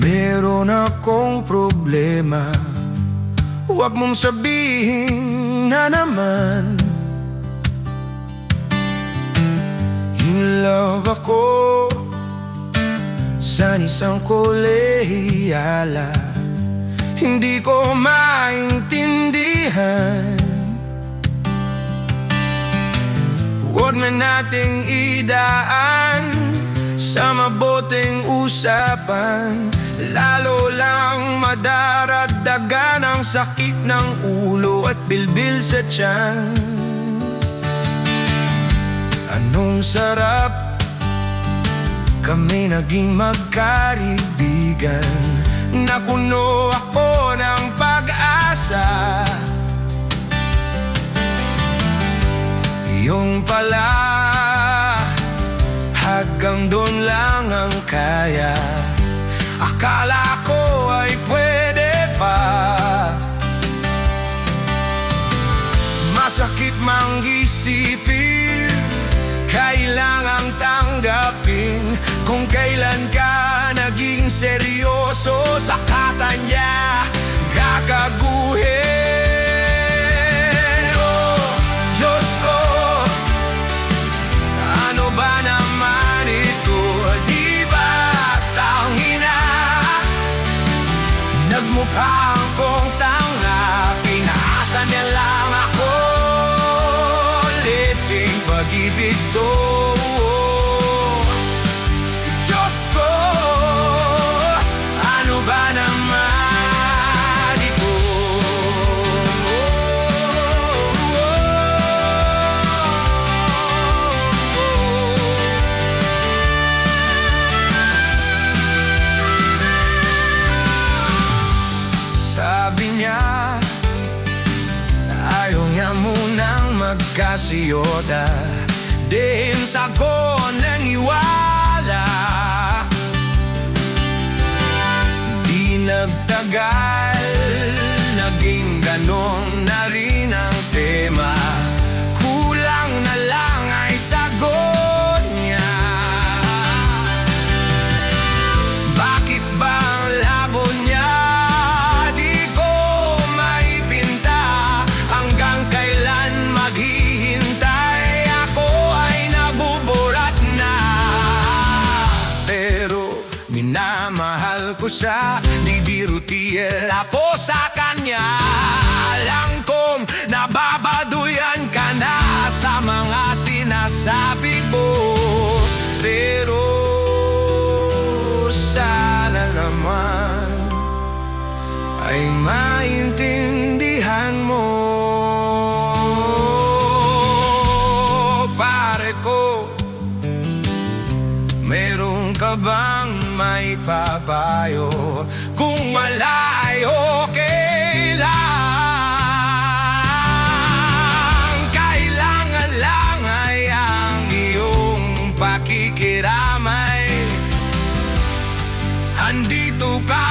Meron akong problema, huwag mong sabihin na naman. In love ako sa isang kolehiyala. Hindi ko maintindihan. Huwag na nating idaan sa mabuting usapan, lalo lang madaragdagan ang sakit ng ulo at bilbil sa tiyan. Anong sarap kami naging magkaibigan, napuno ako ng pag-asa. Yung pala, hanggang doon lang ang kaya. Akala ko ay pwede pa. Masakit mang isipin, kailangang tanggapin. Kung kailan ka naging seryoso, sa katanya gagaguhin. Oh, Diyos ko, ano ba naman ito? Di ba tangina? Nagmukhang kong tanga, pinaasa niya lang ako. Litsing pag-ibig to. Diyos ko, ano ba naman ito? Sabi niya, ayaw niya munang magkasiyota, din sago ng iwala. Di nagtagal, naging ganon na rin ang tema. Kulang na lang ay sagot niya. Bakit ba ang labo niya? Di ko maipinta. Hanggang kailan maghihintay? Ako ay nabuburat na. Pero minamahal ko siya, di birutil ako sa kanya. Alam kong nababaduyan ka na sa mga sinasabi ko, pero sana naman ay maintindihan mo. Pare ko, meron ka bang may papayo? Kung wala ay okay lang. Kailangan lang ay ang iyong pakikiramay. Andito ka